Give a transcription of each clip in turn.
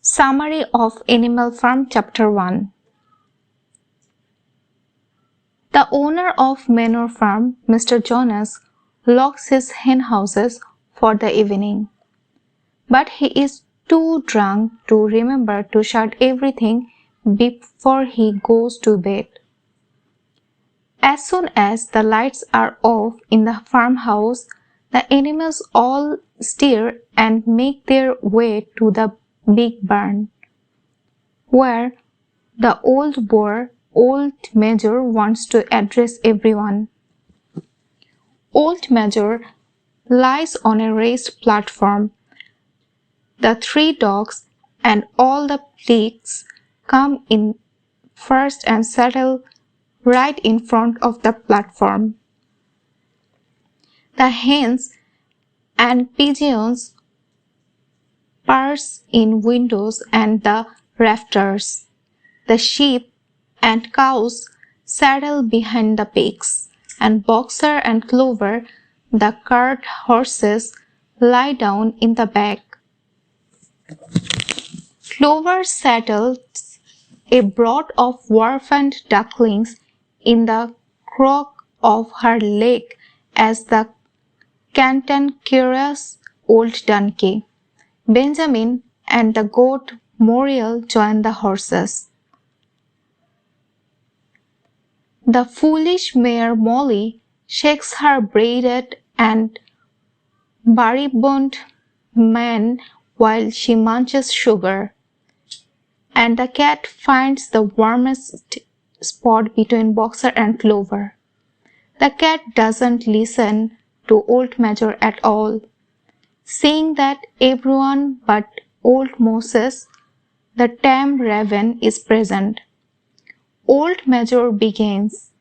Summary of Animal Farm Chapter 1. The owner of Manor Farm, Mr. Jonas, locks his hen houses for the evening. But he is too drunk to remember to shut everything before he goes to bed. As soon as the lights are off in the farmhouse, the animals all stir and make their way to the big barn, where the old boar, Old Major, wants to address everyone. Old Major lies on a raised platform. The three dogs and all the pigs come in first and settle right in front of the platform. The hens and pigeons perch in windows and the rafters. The sheep and cows saddle behind the pigs, and Boxer and Clover, the cart horses, lie down in the back. Clover saddles a brood of orphaned ducklings in the crook of her leg as the cantankerous old donkey. Benjamin and the goat Muriel join the horses. The foolish mare Molly shakes her braided and baribond man while she munches sugar, and the cat finds the warmest spot between Boxer and Clover. The cat doesn't listen to Old Major at all, seeing that everyone but old Moses, the tame raven, is present. Old Major begins.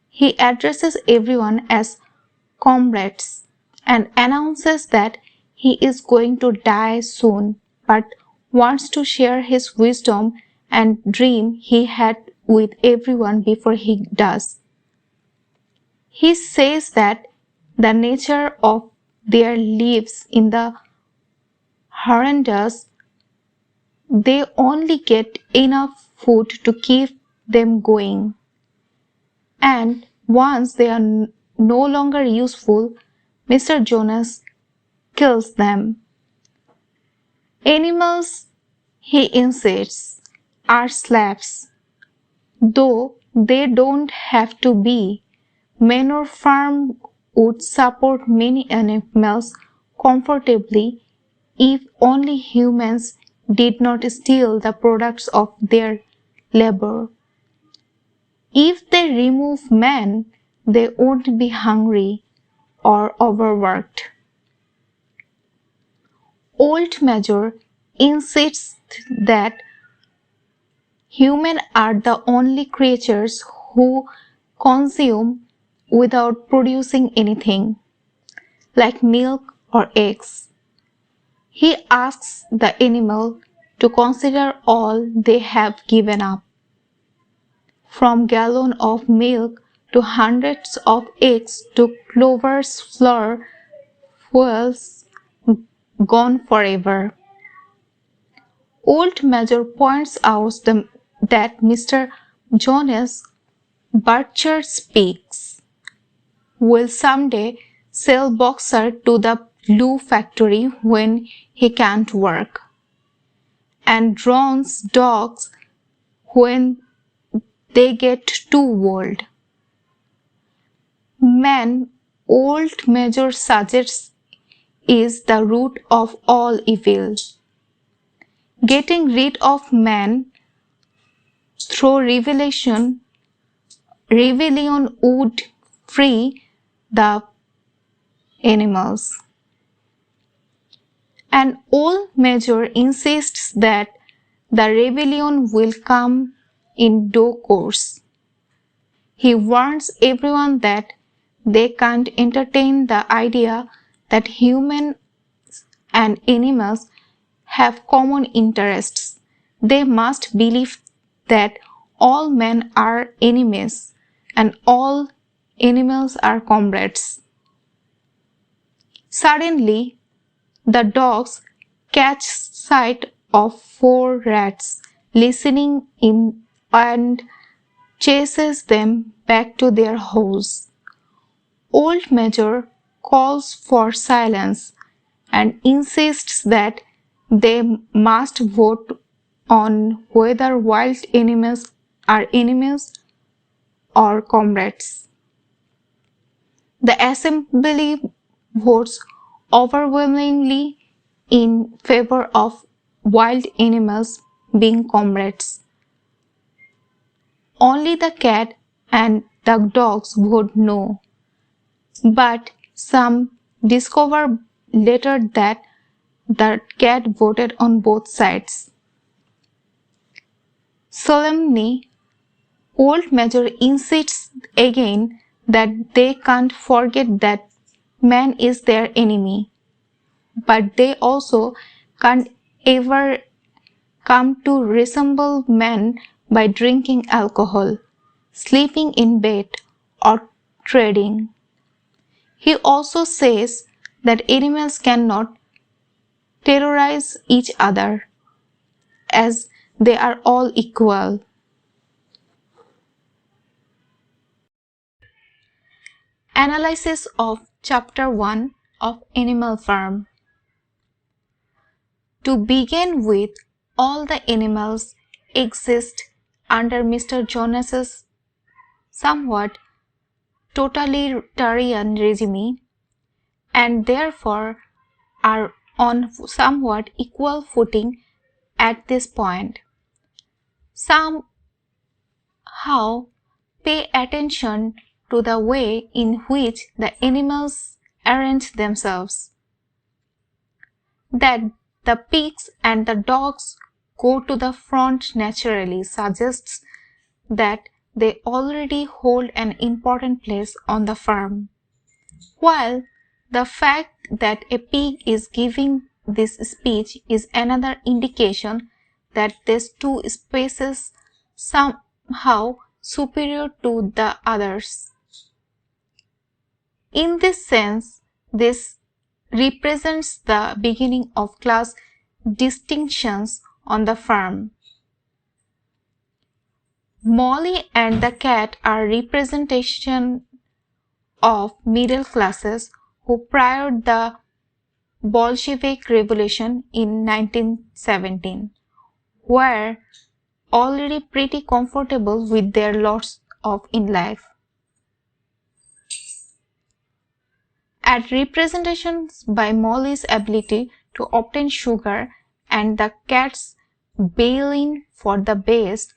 He addresses everyone as comrades and announces that he is going to die soon, but wants to share his wisdom and dream he had with everyone before he does. He says that the nature of their lives in the horrendous, they only get enough food to keep them going, and once they are no longer useful, Mr. Jonas kills them. Animals, he insists, are slaves, though they don't have to be. Manor Farm would support many animals comfortably if only humans did not steal the products of their labor. If they remove man, they won't be hungry or overworked. Old Major insists that humans are the only creatures who consume without producing anything, like milk or eggs. He asks the animal to consider all they have given up, from gallon of milk to hundreds of eggs to Clover's flour fuels gone forever. Old Major points out that Mr. Jonas Butcher's pigs will someday sell Boxer to the glue factory when he can't work, and Ron's dogs when they get too old. Man, Old Major suggests, is the root of all evil. Getting rid of man through rebellion would free the animals. And Old Major insists that the rebellion will come in due course. He warns everyone that they can't entertain the idea that humans and animals have common interests. They must believe that all men are enemies and all animals are comrades. Suddenly, the dogs catch sight of 4 rats listening in and chases them back to their house. Old Major calls for silence and insists that they must vote on whether wild animals are enemies or comrades. The assembly votes overwhelmingly in favor of wild animals being comrades. Only the cat and the dogs vote no, but some discover later that the cat voted on both sides. Solemnly, Old Major insists again that they can't forget that man is their enemy, but they also can't ever come to resemble man by drinking alcohol, sleeping in bed, or trading. He also says that animals cannot terrorize each other as they are all equal. Analysis of Chapter 1 of Animal Farm. To begin with, all the animals exist under Mr. Jonas's somewhat totalitarian regime and therefore are on somewhat equal footing at this point. Somehow pay attention to the way in which the animals arrange themselves. That the pigs and the dogs go to the front naturally suggests that they already hold an important place on the farm, while the fact that a pig is giving this speech is another indication that these two species somehow superior to the others. In this sense, this represents the beginning of class distinctions on the farm. Molly and the cat are representation of middle classes who prior the Bolshevik Revolution in 1917 were already pretty comfortable with their lots of in life. At representations by Molly's ability to obtain sugar and the cat's bailing for the best,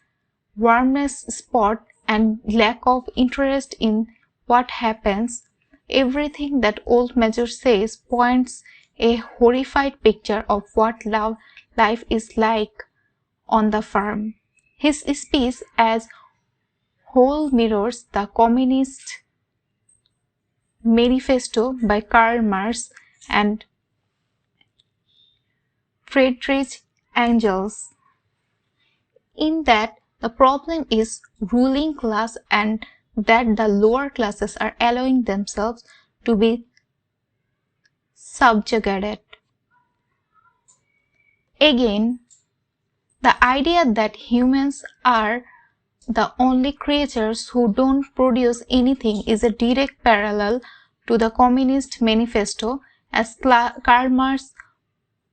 warmness spot and lack of interest in what happens, everything that Old Major says points a horrified picture of what life is like on the farm. His speech as whole mirrors the Communist Manifesto by Karl Marx and Friedrich Engels, in that the problem is ruling class and that the lower classes are allowing themselves to be subjugated. Again, the idea that humans are the only creatures who don't produce anything is a direct parallel to the Communist Manifesto, as Karl Marx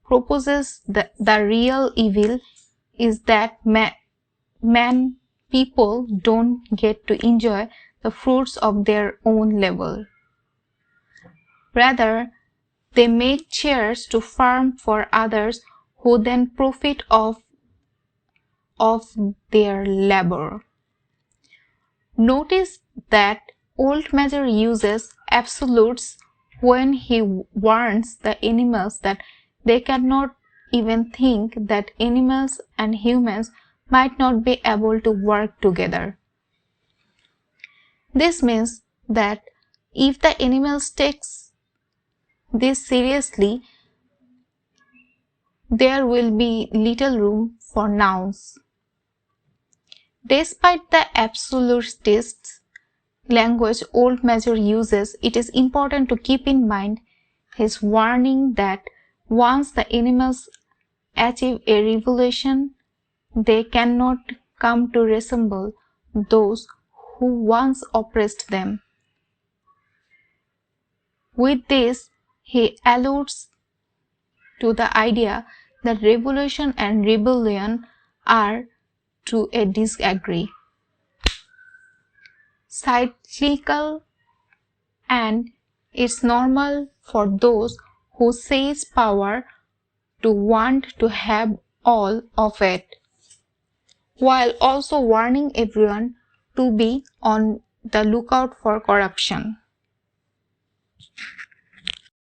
proposes the real evil is that people don't get to enjoy the fruits of their own labor. Rather, they make chairs to farm for others who then profit of their labor. Notice that Old Major uses absolutes when he warns the animals that they cannot even think that animals and humans might not be able to work together. This means that if the animals takes this seriously, there will be little room for nouns. Despite the absolutist language Old Major uses, it is important to keep in mind his warning that once the animals achieve a revolution, they cannot come to resemble those who once oppressed them. With this, he alludes to the idea that revolution and rebellion are to a degree cyclical, and it's normal for those who seize power to want to have all of it, while also warning everyone to be on the lookout for corruption.